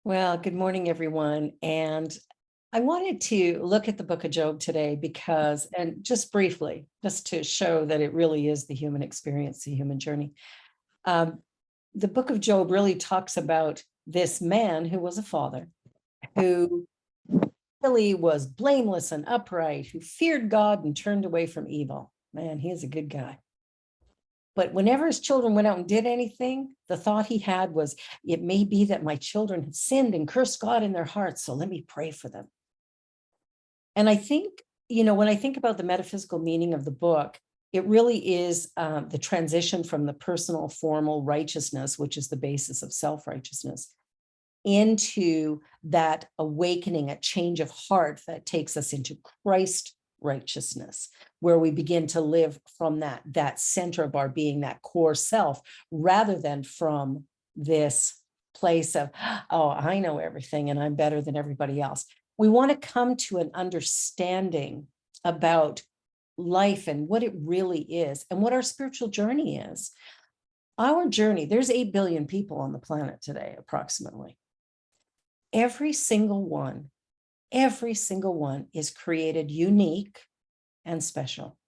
Well, good morning, everyone. And I wanted to look at the book of Job today because, and just briefly, just to show that it really is the human experience, the human journey. Um, the book of Job really talks about this man who was a father, who really was blameless and upright, who feared God and turned away from evil. Man, he is a good guy. But whenever his children went out and did anything, the thought he had was, it may be that my children have sinned and cursed God in their hearts, so let me pray for them. And I think, when I think about the metaphysical meaning of the book, it really is the transition from the personal formal righteousness, which is the basis of self-righteousness, into that awakening, a change of heart that takes us into Christ righteousness, where we begin to live from that center of our being, that core self, rather than from this place of, oh, I know everything and I'm better than everybody else. We want to come to an understanding about life and what it really is and what our spiritual journey is. Our journey, there's 8 billion people on the planet today, approximately. Every single one is created unique and special.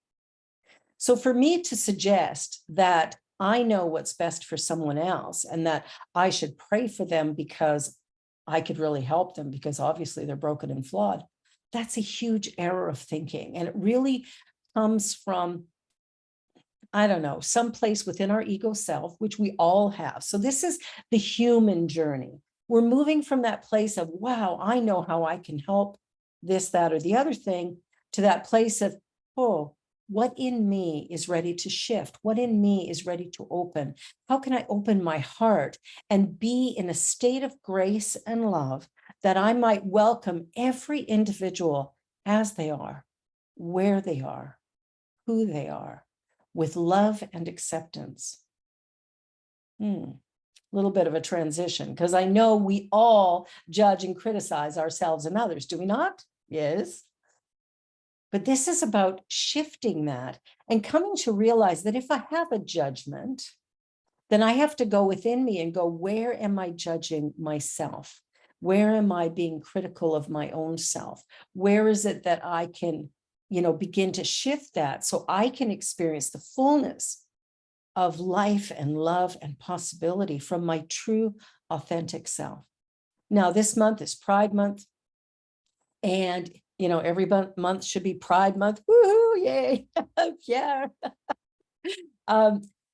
So for me to suggest that I know what's best for someone else and that I should pray for them because I could really help them because obviously they're broken and flawed, that's a huge error of thinking. And it really comes from, I don't know, someplace within our ego self, which we all have. So this is the human journey. We're moving from that place of, wow, I know how I can help this, that, or the other thing, to that place of, oh, what in me is ready to shift? What in me is ready to open? How can I open my heart and be in a state of grace and love that I might welcome every individual as they are, where they are, who they are, with love and acceptance? Little bit of a transition, because I know we all judge and criticize ourselves and others, do we not? Yes. But this is about shifting that and coming to realize that if I have a judgment, then I have to go within me and go, where am I judging myself? Where am I being critical of my own self? Where is it that I can, begin to shift that so I can experience the fullness of life and love and possibility from my true, authentic self? Now, this month is Pride Month. And, every month should be Pride Month. Woohoo, yay. Yeah.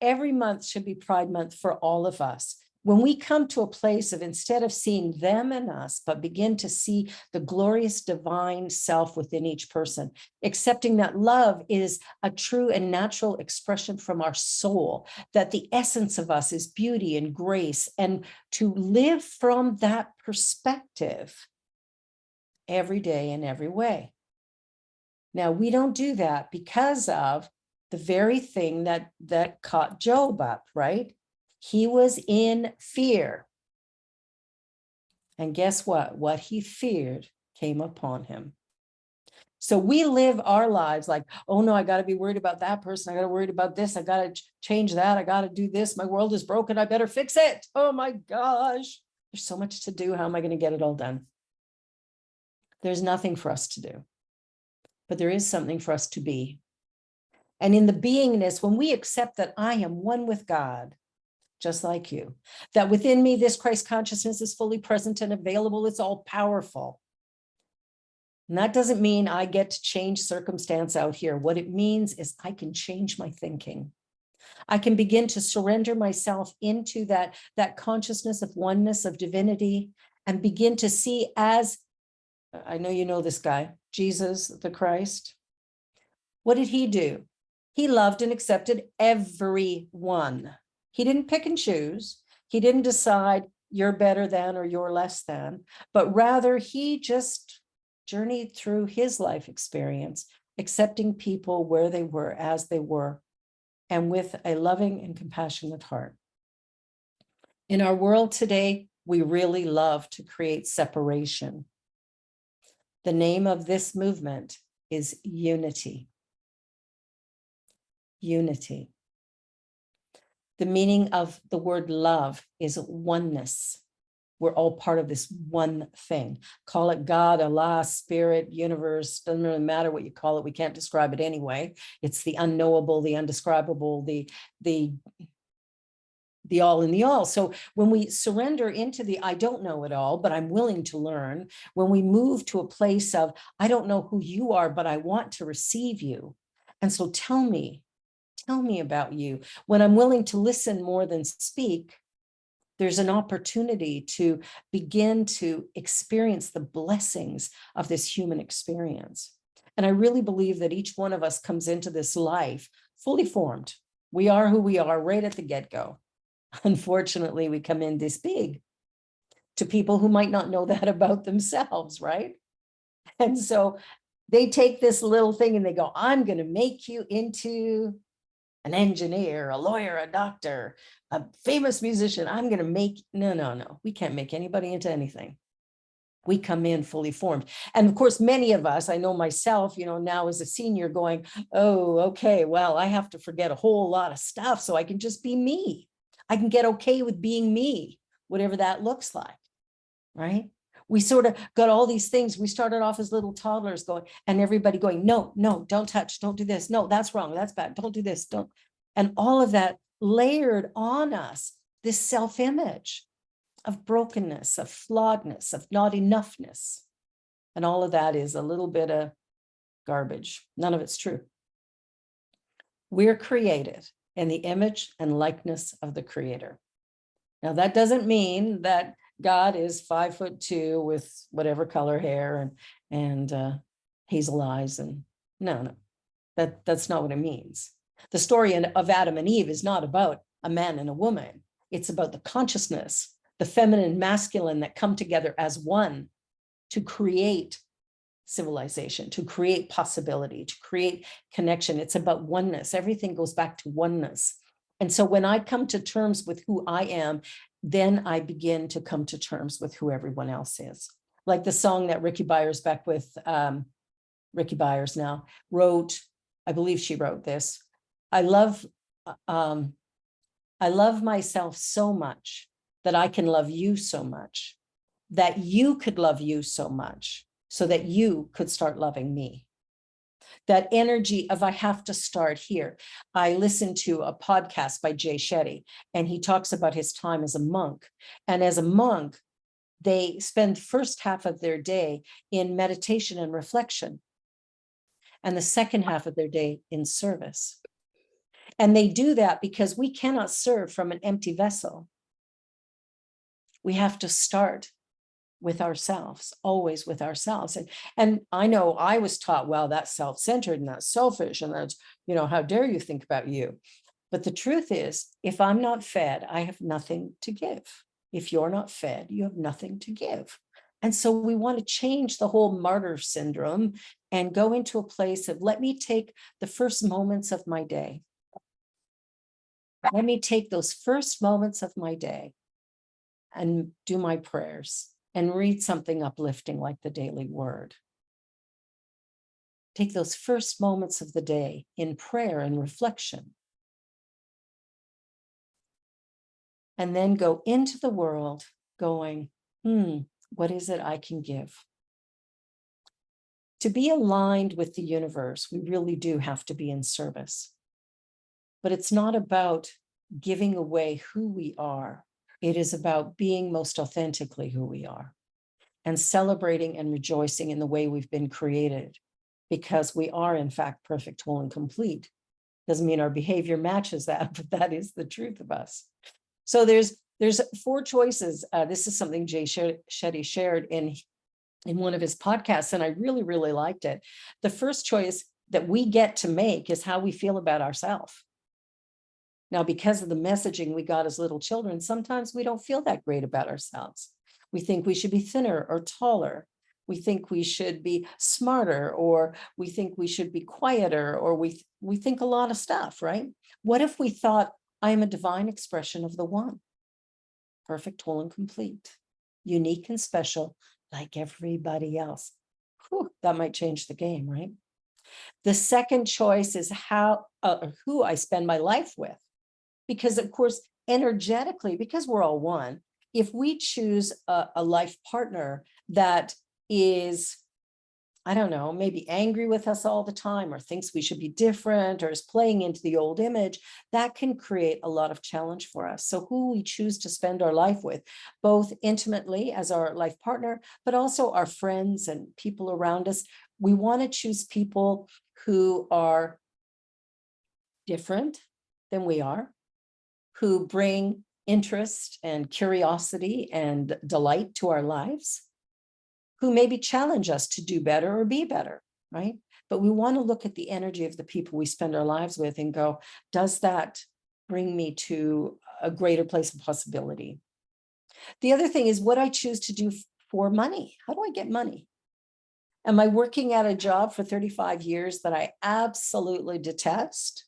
Every month should be Pride Month for all of us. When we come to a place of, instead of seeing them and us, but begin to see the glorious divine self within each person, accepting that love is a true and natural expression from our soul, that the essence of us is beauty and grace, and to live from that perspective every day in every way. Now, we don't do that because of the very thing that caught Job up, right? He was in fear. And guess what? What he feared came upon him. So we live our lives like, oh no, I got to be worried about that person. I got to worry about this. I got to change that. I got to do this. My world is broken. I better fix it. Oh my gosh. There's so much to do. How am I going to get it all done? There's nothing for us to do, but there is something for us to be. And in the beingness, when we accept that I am one with God, just like you, that within me, this Christ consciousness is fully present and available, it's all powerful. And that doesn't mean I get to change circumstance out here. What it means is I can change my thinking. I can begin to surrender myself into that consciousness of oneness, of divinity, and begin to see, as I know you know this guy, Jesus the Christ. What did he do? He loved and accepted everyone. He didn't pick and choose. He didn't decide you're better than or you're less than, but rather he just journeyed through his life experience, accepting people where they were, as they were, and with a loving and compassionate heart. In our world today, we really love to create separation. The name of this movement is unity. Unity. The meaning of the word love is oneness. We're all part of this one thing. Call it God, Allah, spirit, universe, doesn't really matter what you call it. We can't describe it anyway. It's the unknowable, the undescribable, the all in the all. So when we surrender into the I don't know it all, but I'm willing to learn, when we move to a place of I don't know who you are, but I want to receive you. And so tell me about you. When I'm willing to listen more than speak, there's an opportunity to begin to experience the blessings of this human experience. And I really believe that each one of us comes into this life fully formed. We are who we are right at the get-go. Unfortunately, we come in this big to people who might not know that about themselves, right? And so they take this little thing and they go, I'm going to make you into an engineer, a lawyer, a doctor, a famous musician. I'm going to make, no. We can't make anybody into anything. We come in fully formed. And of course, many of us, I know myself, now as a senior going, oh, okay, well, I have to forget a whole lot of stuff so I can just be me. I can get okay with being me, whatever that looks like, right? We sort of got all these things. We started off as little toddlers going, and everybody going, no, don't touch, don't do this. No, that's wrong, that's bad, don't do this, don't. And all of that layered on us, this self-image of brokenness, of flawedness, of not enoughness. And all of that is a little bit of garbage. None of it's true. We're created in the image and likeness of the Creator. Now, that doesn't mean that God is 5'2" with whatever color hair and hazel eyes. And no, that's not what it means. The story of Adam and Eve is not about a man and a woman. It's about the consciousness, the feminine and masculine that come together as one to create civilization, to create possibility, to create connection. It's about oneness. Everything goes back to oneness. And so when I come to terms with who I am, then I begin to come to terms with who everyone else is. Like the song that Ricky Byers, back with Ricky Byers now, wrote, I believe she wrote this. I love myself so much that I can love you so much, that you could love you so much, so that you could start loving me. That energy of I have to start here. I listened to a podcast by Jay Shetty, and he talks about his time as a monk. And as a monk, they spend the first half of their day in meditation and reflection, and the second half of their day in service. And they do that because we cannot serve from an empty vessel. We have to start with ourselves, always with ourselves. And I know I was taught, well, that's self-centered and that's selfish and that's, how dare you think about you? But the truth is, if I'm not fed, I have nothing to give. If you're not fed, you have nothing to give. And so we want to change the whole martyr syndrome and go into a place of, let me take the first moments of my day. Let me take those first moments of my day and do my prayers and read something uplifting like the Daily Word. Take those first moments of the day in prayer and reflection. And then go into the world going, what is it I can give? To be aligned with the universe, we really do have to be in service. But it's not about giving away who we are. It is about being most authentically who we are and celebrating and rejoicing in the way we've been created, because we are in fact perfect, whole, and complete. Doesn't mean our behavior matches that, but that is the truth of us. So there's 4 choices. This is something Jay Shetty shared in one of his podcasts, and I really, really liked it. The first choice that we get to make is how we feel about ourselves. Now, because of the messaging we got as little children, sometimes we don't feel that great about ourselves. We think we should be thinner or taller. We think we should be smarter, or we think we should be quieter, or we think a lot of stuff, right? What if we thought, I am a divine expression of the one, perfect, whole, and complete, unique and special, like everybody else? Whew, that might change the game, right? The second choice is who I spend my life with. Because of course, energetically, because we're all one, if we choose a life partner that is, I don't know, maybe angry with us all the time, or thinks we should be different, or is playing into the old image, that can create a lot of challenge for us. So who we choose to spend our life with, both intimately as our life partner, but also our friends and people around us, we want to choose people who are different than we are, who bring interest and curiosity and delight to our lives, who maybe challenge us to do better or be better, right? But we want to look at the energy of the people we spend our lives with and go, does that bring me to a greater place of possibility? The other thing is what I choose to do for money. How do I get money? Am I working at a job for 35 years that I absolutely detest?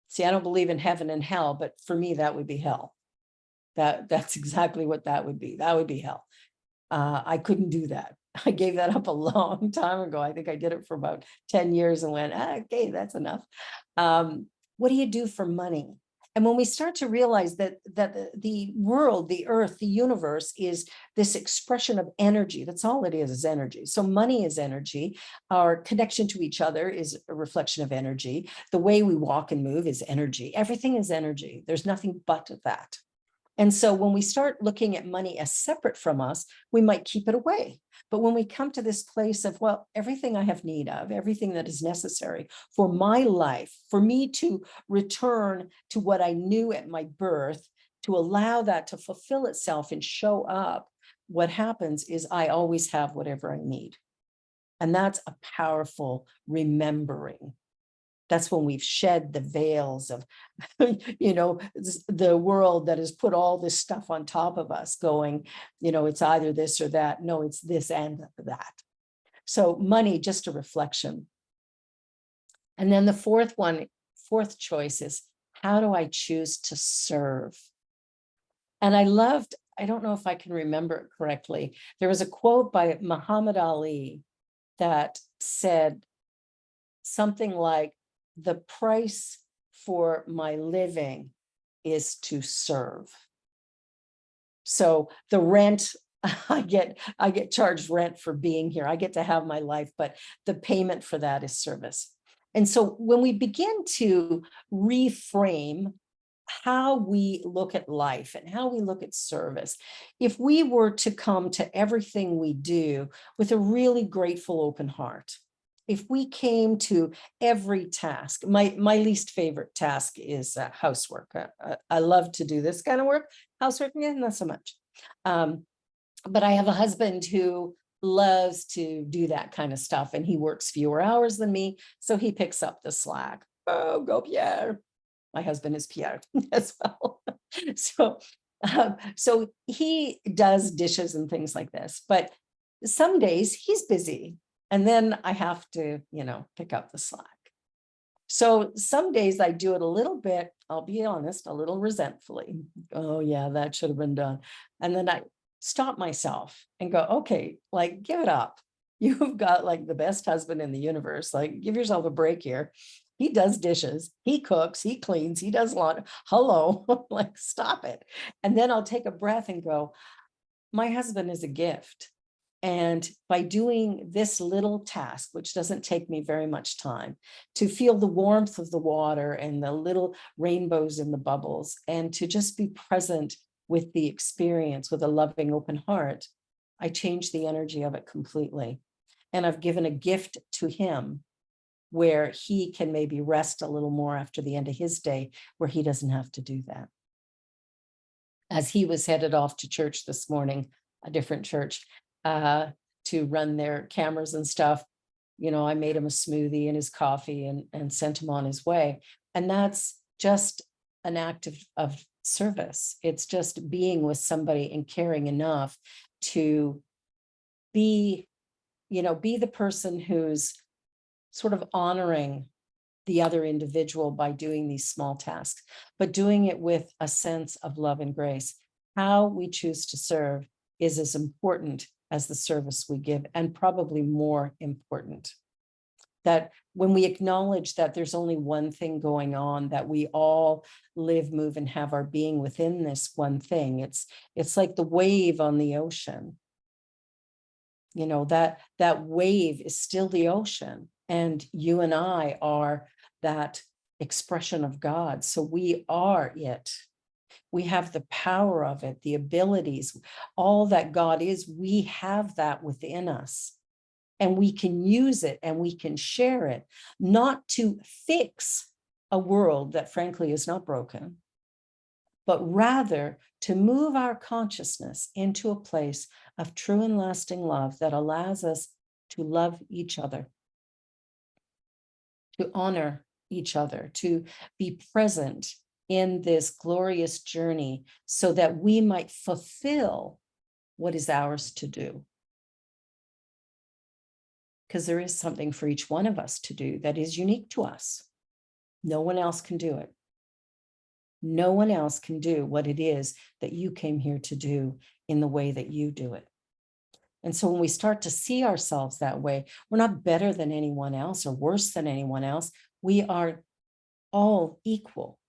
See, I don't believe in heaven and hell, but for me, that would be hell. That's exactly what that would be. That would be hell. I couldn't do that. I gave that up a long time ago. I think I did it for about 10 years and went, okay, that's enough. What do you do for money? And when we start to realize that the world, the earth, the universe is this expression of energy, that's all it is energy. So money is energy. Our connection to each other is a reflection of energy. The way we walk and move is energy. Everything is energy. There's nothing but that. And so when we start looking at money as separate from us, we might keep it away. But when we come to this place of, well, everything I have need of, everything that is necessary for my life, for me to return to what I knew at my birth, to allow that to fulfill itself and show up, what happens is I always have whatever I need. And that's a powerful remembering. That's when we've shed the veils of, the world that has put all this stuff on top of us going, it's either this or that. No, it's this and that. So money, just a reflection. And then the fourth choice is, how do I choose to serve? And I don't know if I can remember it correctly. There was a quote by Muhammad Ali that said something like, the price for my living is to serve. So the rent, I get charged rent for being here. I get to have my life, but the payment for that is service. And so when we begin to reframe how we look at life and how we look at service, if we were to come to everything we do with a really grateful, open heart, if we came to every task, my least favorite task is housework. I love to do this kind of work. Housework, not so much. But I have a husband who loves to do that kind of stuff, and he works fewer hours than me, so he picks up the slack. Oh, go Pierre. My husband is Pierre as well. So he does dishes and things like this, but some days he's busy. And then I have to, pick up the slack. So some days I do it a little bit, I'll be honest, a little resentfully. Oh yeah, that should have been done. And then I stop myself and go, okay, give it up. You've got the best husband in the universe. Give yourself a break here. He does dishes, he cooks, he cleans, he does laundry. Hello, stop it. And then I'll take a breath and go, my husband is a gift. And by doing this little task, which doesn't take me very much time, to feel the warmth of the water and the little rainbows in the bubbles, and to just be present with the experience with a loving, open heart, I change the energy of it completely. And I've given a gift to him where he can maybe rest a little more after the end of his day, where he doesn't have to do that. As he was headed off to church this morning, a different church, to run their cameras and stuff, I made him a smoothie and his coffee and sent him on his way. And that's just an act of service. It's just being with somebody and caring enough to be the person who's sort of honoring the other individual by doing these small tasks, but doing it with a sense of love and grace. How we choose to serve is as important as the service we give, and probably more important. that when we acknowledge that there's only one thing going on, that we all live, move, and have our being within this one thing. It's like the wave on the ocean. You know, that wave is still the ocean, and you and I are that expression of God. So we are it. We have the power of it, the abilities, all that God is, we have that within us. And we can use it and we can share it, not to fix a world that frankly is not broken, but rather to move our consciousness into a place of true and lasting love that allows us to love each other, to honor each other, to be present in this glorious journey so that we might fulfill what is ours to do. Because there is something for each one of us to do that is unique to us. No one else can do it. No one else can do what it is that you came here to do in the way that you do it. And so when we start to see ourselves that way, we're not better than anyone else or worse than anyone else. We are all equal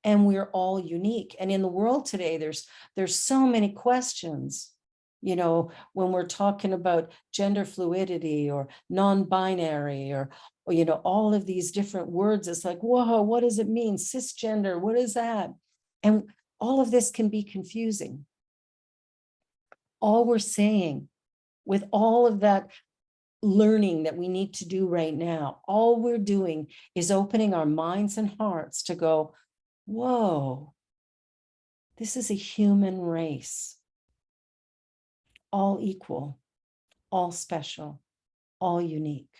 and we're all unique. And in the world today, there's so many questions. You know, when we're talking about gender fluidity or non-binary or, you know, all of these different words, it's like, whoa, what does it mean? Cisgender, what is that? And all of this can be confusing. All we're saying with all of that learning that we need to do right now, all we're doing is opening our minds and hearts to go, whoa, this is a human race. All equal, all special, all unique.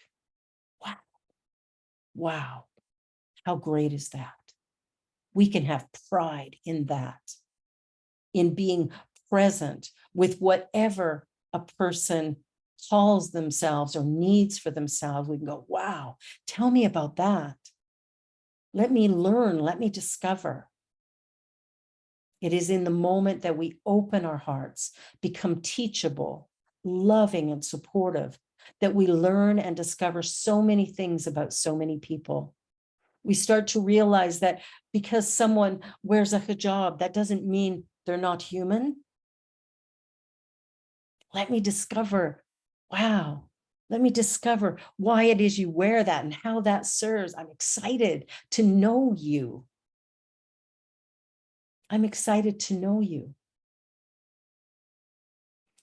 Wow. Wow. How great is that? We can have pride in that, in being present with whatever a person calls themselves or needs for themselves. We can go, wow, tell me about that. Let me learn, let me discover. It is in the moment that we open our hearts, become teachable, loving and supportive, that we learn and discover so many things about so many people. We start to realize that because someone wears a hijab, that doesn't mean they're not human. Let me discover, wow, let me discover why it is you wear that and how that serves. I'm excited to know you. I'm excited to know you.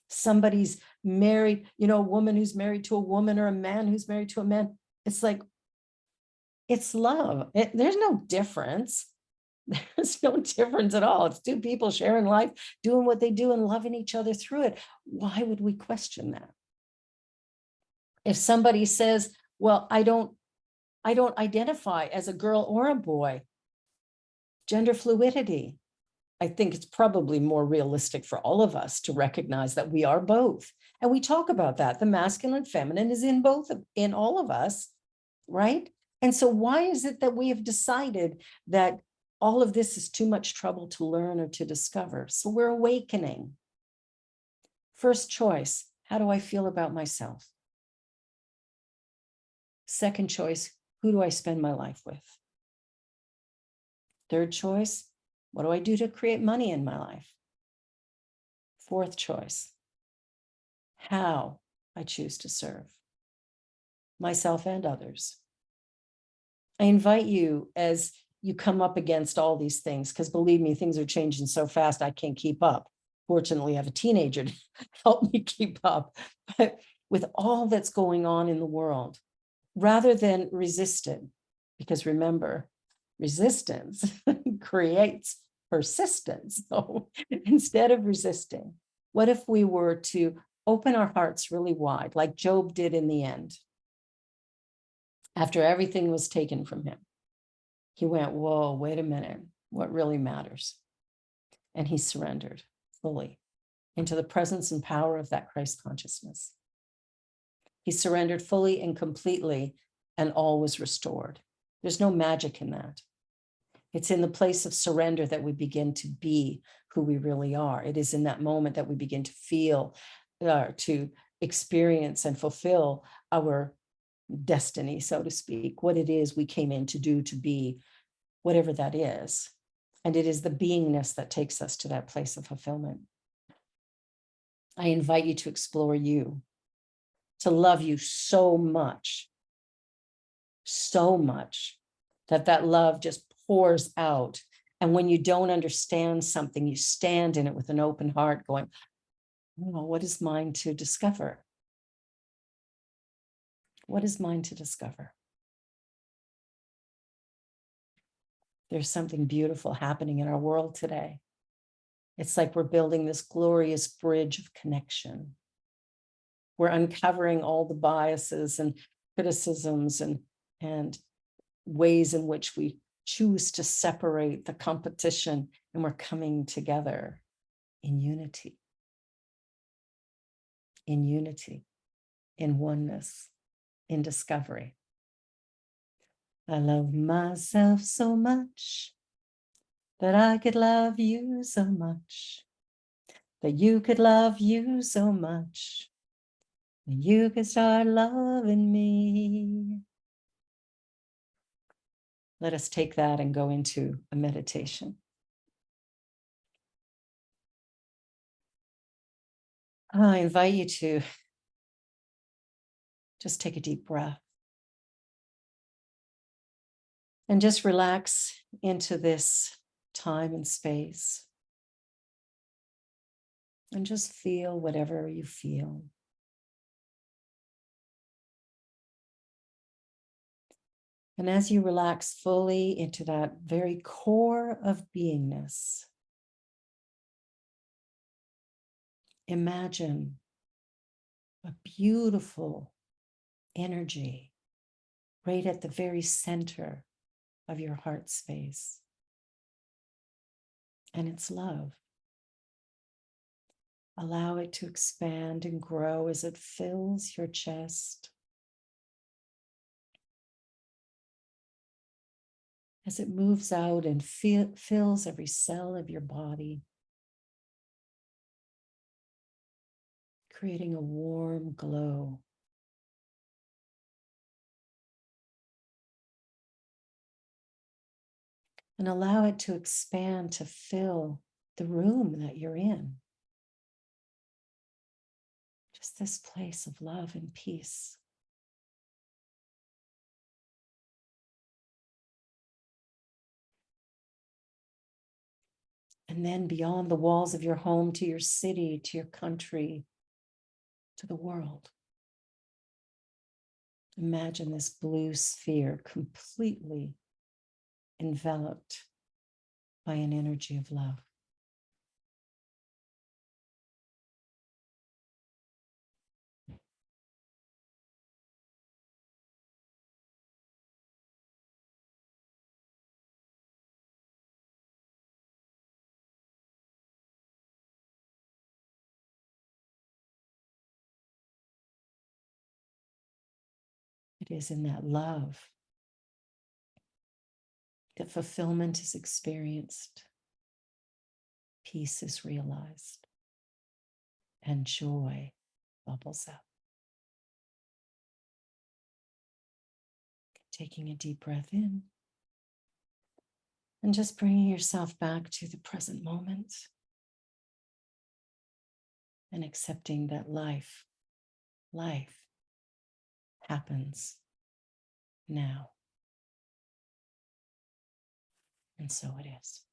Somebody's married, you know, a woman who's married to a woman or a man who's married to a man. It's like, it's love. There's no difference. There's no difference at all. It's two people sharing life, doing what they do and loving each other through it. Why would we question that? If somebody says, well, I don't identify as a girl or a boy, gender fluidity, I think it's probably more realistic for all of us to recognize that we are both. And we talk about that. The masculine, feminine is in both, in all of us, right? And so why is it that we have decided that all of this is too much trouble to learn or to discover? So we're awakening. First choice, how do I feel about myself? Second choice, who do I spend my life with? Third choice, what do I do to create money in my life? Fourth choice, how I choose to serve myself and others. I invite you as you come up against all these things, because believe me, things are changing so fast, I can't keep up. Fortunately, I have a teenager to help me keep up. But with all that's going on in the world, rather than resist it, because remember, resistance creates persistence. So instead of resisting, what if we were to open our hearts really wide, like Job did in the end? After everything was taken from him, he went, whoa, wait a minute, what really matters? And he surrendered fully into the presence and power of that Christ consciousness. He surrendered fully and completely, and all was restored. There's no magic in that. It's in the place of surrender that we begin to be who we really are. It is in that moment that we begin to feel, to experience and fulfill our destiny, so to speak, what it is we came in to do, to be, whatever that is. And it is the beingness that takes us to that place of fulfillment. I invite you to explore you, to love you so much that that love just pours out. And when you don't understand something, you stand in it with an open heart going, oh, what is mine to discover? What is mine to discover? There's something beautiful happening in our world today. It's like we're building this glorious bridge of connection. We're uncovering all the biases and criticisms and ways in which we choose to separate the competition, and we're coming together in unity, in oneness, in discovery. I love myself so much that I could love you so much, that you could love you so much, and you could start loving me. Let us take that and go into a meditation. I invite you to just take a deep breath and just relax into this time and space. And just feel whatever you feel. And as you relax fully into that very core of beingness, imagine a beautiful energy right at the very center of your heart space. And it's love. Allow it to expand and grow as it fills your chest, as it moves out and fills every cell of your body, creating a warm glow. And allow it to expand to fill the room that you're in. Just this place of love and peace. And then beyond the walls of your home, to your city, to your country, to the world. Imagine this blue sphere completely enveloped by an energy of love. It is in that love that fulfillment is experienced, peace is realized, and joy bubbles up. Taking a deep breath in and just bringing yourself back to the present moment and accepting that life happens now. And so it is.